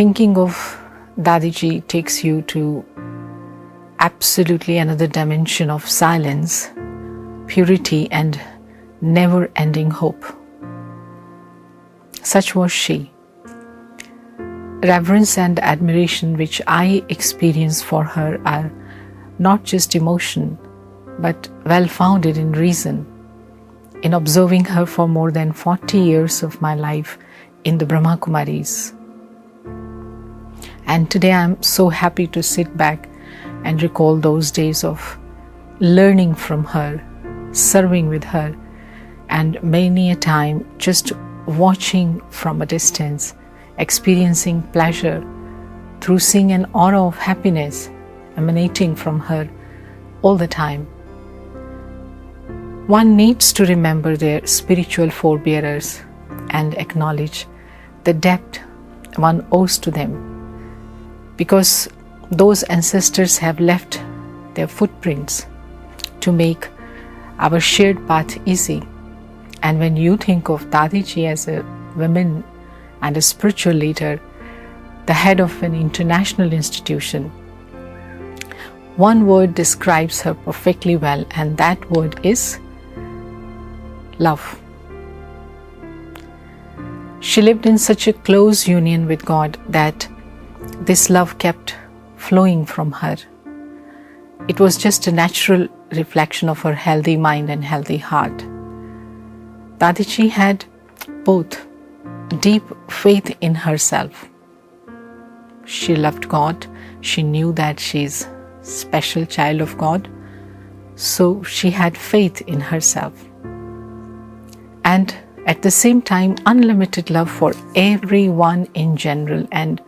thinking of Dadiji takes you to absolutely another dimension of silence, purity, and never-ending hope. Such was she. Reverence and admiration which I experience for her are not just emotion, but well-founded in reason. In observing her for more than 40 years of my life in the Brahma Kumaris. And today I am so happy to sit back and recall those days of learning from her, serving with her, and many a time just watching from a distance, experiencing pleasure through seeing an aura of happiness emanating from her all the time. One needs to remember their spiritual forebearers and acknowledge the debt one owes to them, because those ancestors have left their footprints to make our shared path easy. And when you think of Dadiji as a woman and a spiritual leader, the head of an international institution, one word describes her perfectly well, and that word is love. She lived in such a close union with God that this love kept flowing from her. It was just a natural reflection of her healthy mind and healthy heart. Dadiji had both deep faith in herself. She loved God. She knew that she's a special child of God. So she had faith in herself. And at the same time, unlimited love for everyone in general and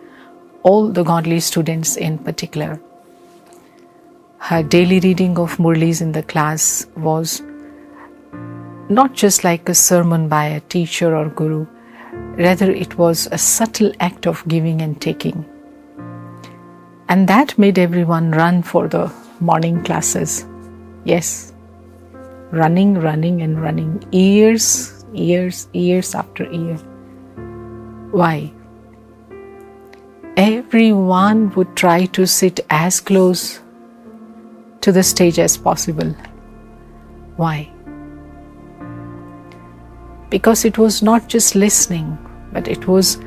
all the godly students in particular. Her daily reading of Murlis in the class was not just like a sermon by a teacher or guru, rather it was a subtle act of giving and taking. And that made everyone run for the morning classes. Yes, running and running, years after year. Why? Everyone would try to sit as close to the stage as possible. Why? Because it was not just listening, but it was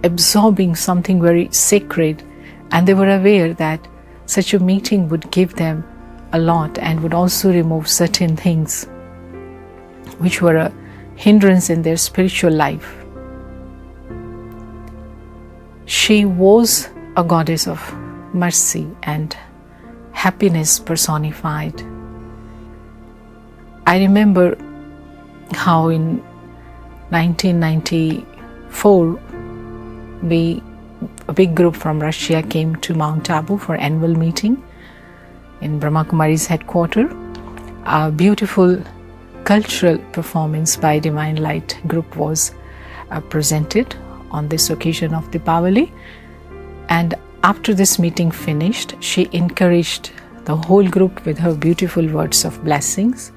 absorbing something very sacred, and they were aware that such a meeting would give them a lot and would also remove certain things which were a hindrance in their spiritual life. She was a goddess of mercy and happiness personified. I remember how in 1994, a big group from Russia came to Mount Abu for annual meeting in Brahma Kumaris headquarters. A beautiful cultural performance by Divine Light group was presented on this occasion of Deepavali. And after this meeting finished, she encouraged the whole group with her beautiful words of blessings.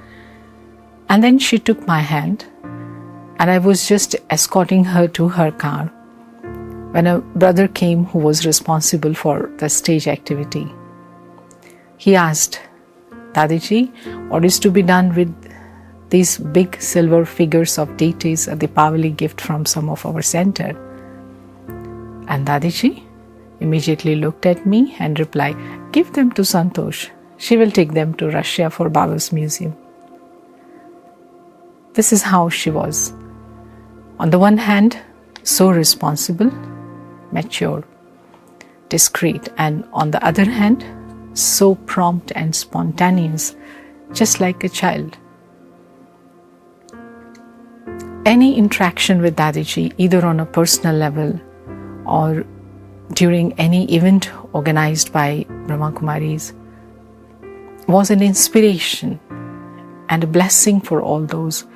And then she took my hand, and I was just escorting her to her car when a brother came who was responsible for the stage activity. He asked, Dadiji, what is to be done with these big silver figures of deities, a Deepavali gift from some of our center? And Dadiji immediately looked at me and replied, give them to Santosh. She will take them to Russia for Baba's museum. This is how she was. On the one hand, so responsible, mature, discreet, and on the other hand, so prompt and spontaneous, just like a child. Any interaction with Dadiji, either on a personal level or during any event organized by Brahma Kumaris, was an inspiration and a blessing for all those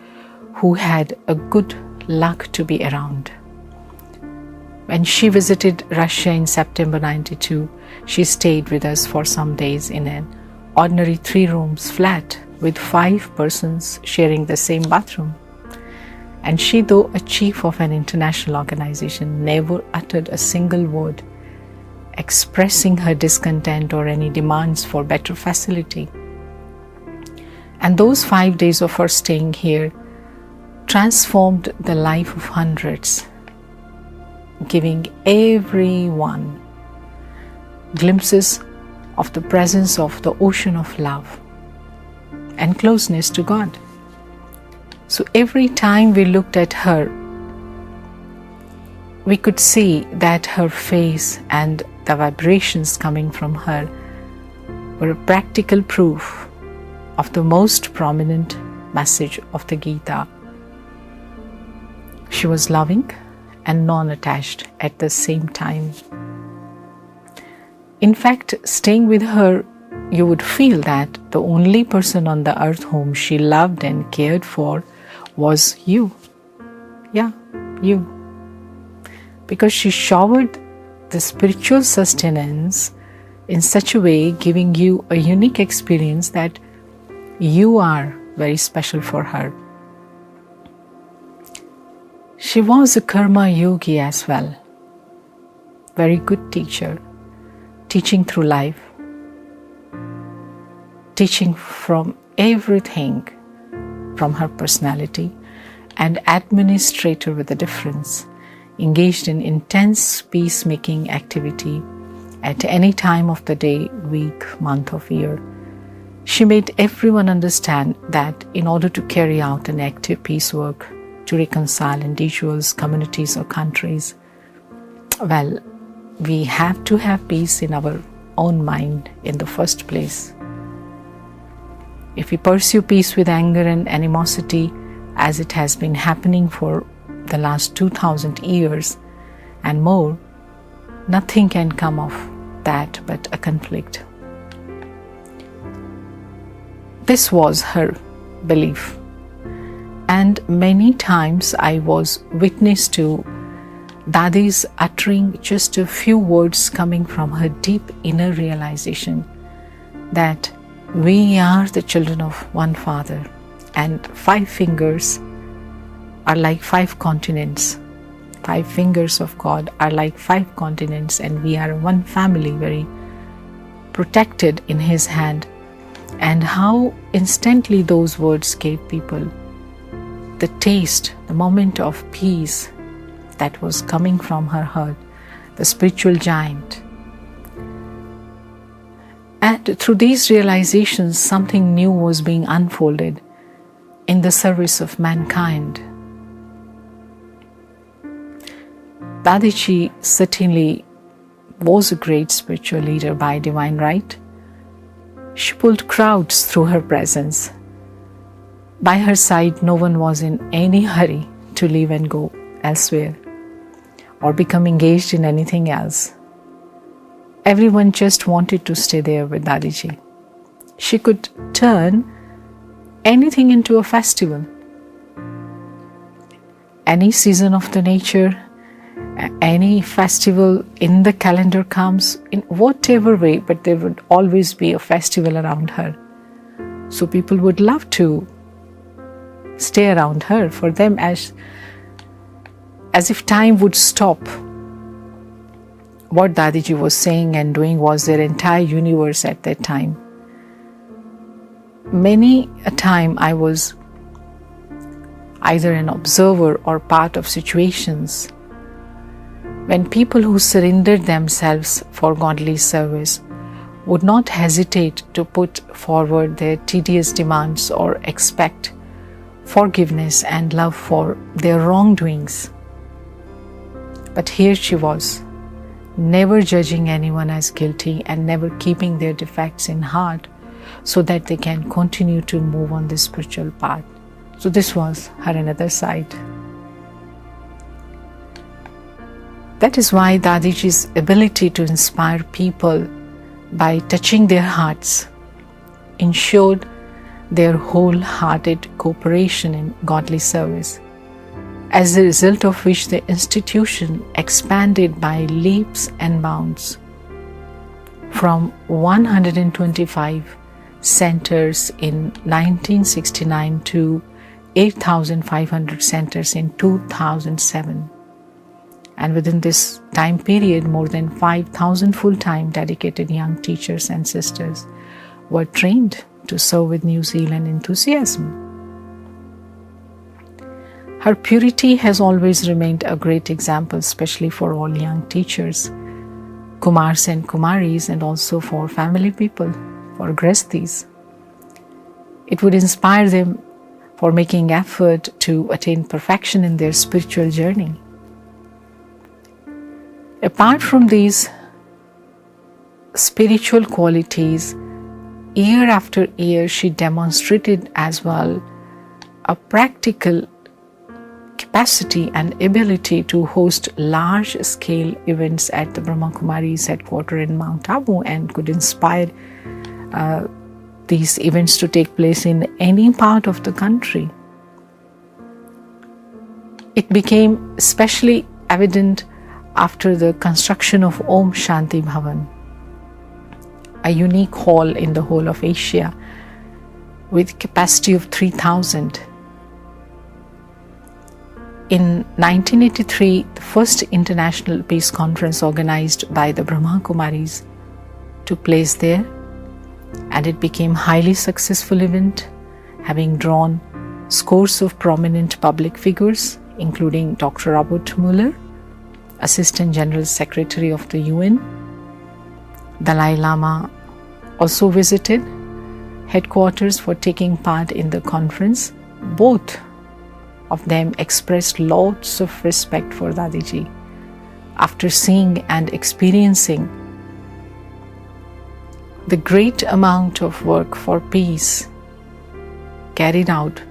who had a good luck to be around. When she visited Russia in September 92, she stayed with us for some days in an ordinary 3 rooms flat with 5 persons sharing the same bathroom. And she, though a chief of an international organization, never uttered a single word expressing her discontent or any demands for better facility. And those 5 days of her staying here transformed the life of hundreds, giving everyone glimpses of the presence of the ocean of love and closeness to God. So every time we looked at her, we could see that her face and the vibrations coming from her were a practical proof of the most prominent message of the Gita. She was loving and non-attached at the same time. In fact, staying with her, you would feel that the only person on the earth whom she loved and cared for was you. Yeah, you. Because she showered the spiritual sustenance in such a way, giving you a unique experience that you are very special for her. She was a karma yogi as well. Very good teacher, teaching through life, teaching from everything from her personality, and administrator with a difference, engaged in intense peacemaking activity at any time of the day, week, month of year. She made everyone understand that in order to carry out an active peace work, to reconcile individuals, communities or countries, well, we have to have peace in our own mind in the first place. If we pursue peace with anger and animosity, as it has been happening for the last 2000 years and more, nothing can come of that but a conflict. This was her belief. And many times I was witness to Dadi's uttering just a few words coming from her deep inner realization that we are the children of one Father, and 5 fingers are like 5 continents. 5 fingers of God are like 5 continents, and we are one family, very protected in His hand. And how instantly those words gave people the taste, the moment of peace that was coming from her heart, the spiritual giant. And through these realizations, something new was being unfolded in the service of mankind. Dadiji certainly was a great spiritual leader by divine right. She pulled crowds through her presence. By her side, no one was in any hurry to leave and go elsewhere or become engaged in anything else. Everyone just wanted to stay there with Dadiji. She could turn anything into a festival. Any season of the nature, any festival in the calendar comes in whatever way, but there would always be a festival around her. So people would love to stay around her, for them as if time would stop. What Dadiji was saying and doing was their entire universe at that time. Many a time I was either an observer or part of situations when people who surrendered themselves for godly service would not hesitate to put forward their tedious demands or expect forgiveness and love for their wrongdoings. But here she was, never judging anyone as guilty and never keeping their defects in heart so that they can continue to move on this spiritual path. So this was her another side. That is why Dadiji's ability to inspire people by touching their hearts ensured their wholehearted cooperation in godly service, as a result of which the institution expanded by leaps and bounds from 125 centers in 1969 to 8,500 centers in 2007. And within this time period, more than 5,000 full-time dedicated young teachers and sisters were trained to serve with New Zealand enthusiasm. Her purity has always remained a great example, especially for all young teachers, Kumars and Kumaris, and also for family people, for Grihasthis. It would inspire them for making effort to attain perfection in their spiritual journey. Apart from these spiritual qualities, year after year she demonstrated as well a practical capacity and ability to host large-scale events at the Brahma Kumaris headquarters in Mount Abu, and could inspire these events to take place in any part of the country. It became especially evident after the construction of Om Shanti Bhavan, a unique hall in the whole of Asia with capacity of 3,000. In 1983, the first international peace conference organized by the Brahma Kumaris took place there, and it became a highly successful event, having drawn scores of prominent public figures, including Dr. Robert Mueller, Assistant General Secretary of the UN. Dalai Lama also visited headquarters for taking part in the conference. Both of them expressed lots of respect for Dadiji after seeing and experiencing the great amount of work for peace carried out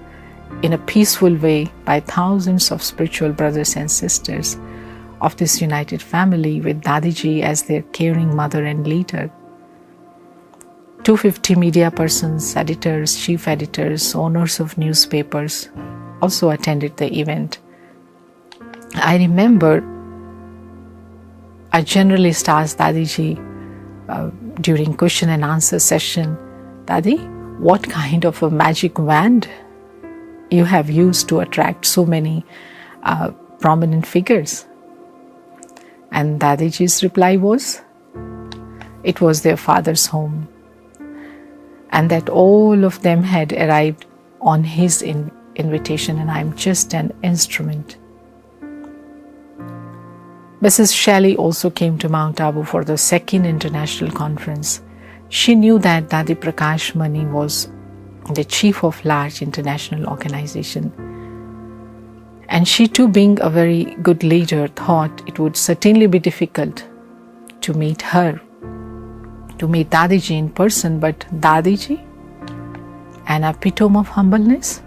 in a peaceful way by thousands of spiritual brothers and sisters of this united family, with Dadiji as their caring mother and leader. 250 media persons, editors, chief editors, owners of newspapers also attended the event. I remember a journalist asked Dadiji during question and answer session, "Dadi, what kind of a magic wand you have used to attract so many prominent figures?" And Dadiji's reply was, it was their father's home, and that all of them had arrived on his invitation, and I'm just an instrument. Mrs. Shelley also came to Mount Abu for the second international conference. She knew that Dadi Prakashmani was the chief of large international organization, and she too, being a very good leader, thought it would certainly be difficult to meet her, to meet Dadiji in person, but Dadiji, an epitome of humbleness,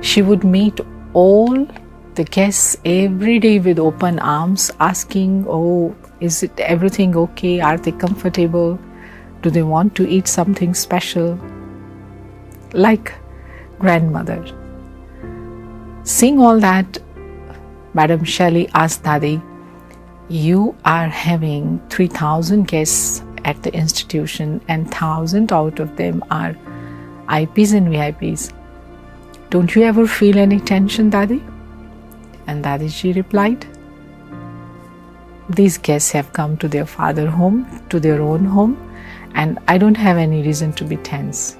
she would meet all the guests every day with open arms, asking, "Oh, is it everything okay? Are they comfortable? Do they want to eat something special?" Like grandmother. Seeing all that, Madam Shelley asked Dadi, "You are having 3,000 guests at the institution, and 1,000 out of them are IPs and VIPs. Don't you ever feel any tension, Dadi?" And Dadiji replied, "These guests have come to their father home, to their own home, and I don't have any reason to be tense."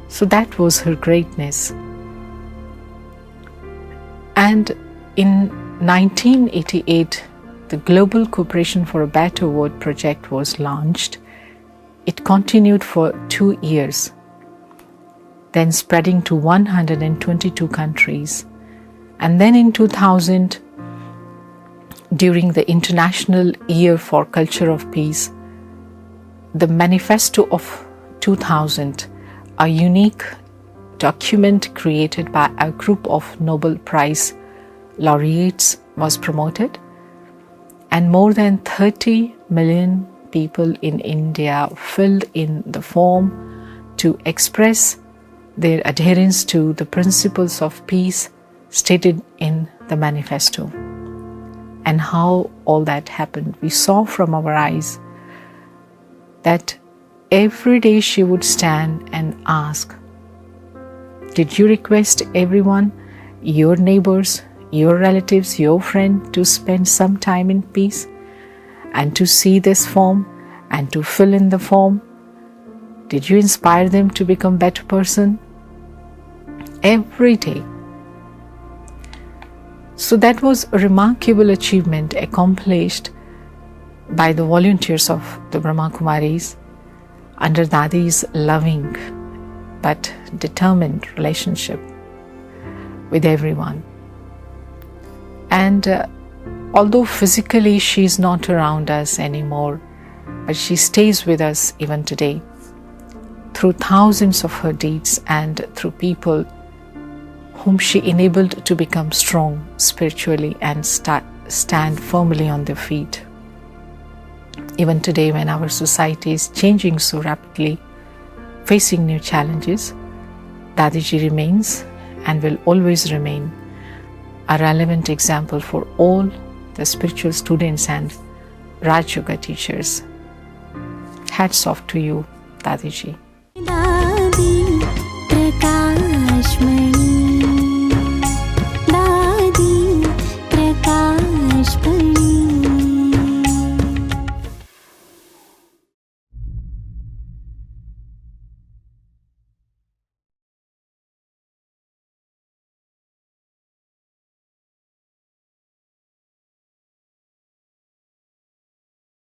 So that was her greatness. And in 1988, the Global Cooperation for a Better World project was launched. It continued for 2 years, then spreading to 122 countries. And then in 2000, during the International Year for Culture of Peace, the Manifesto of 2000, a unique document created by a group of Nobel Prize laureates, was promoted, and more than 30 million people in India filled in the form to express their adherence to the principles of peace stated in the manifesto. And how all that happened, we saw from our eyes that every day she would stand and ask, Did you request everyone, your neighbors, your relatives, your friend, to spend some time in peace and to see this form and to fill in the form? Did you inspire them to become a better person? Every day. So that was a remarkable achievement accomplished by the volunteers of the Brahma Kumaris under Dadi's loving but determined relationship with everyone. And although physically she is not around us anymore, but she stays with us even today through thousands of her deeds and through people whom she enabled to become strong spiritually and stand firmly on their feet. Even today, when our society is changing so rapidly, facing new challenges, Dadiji remains and will always remain a relevant example for all the spiritual students and Raj Yoga teachers. Hats off to you, Dadiji.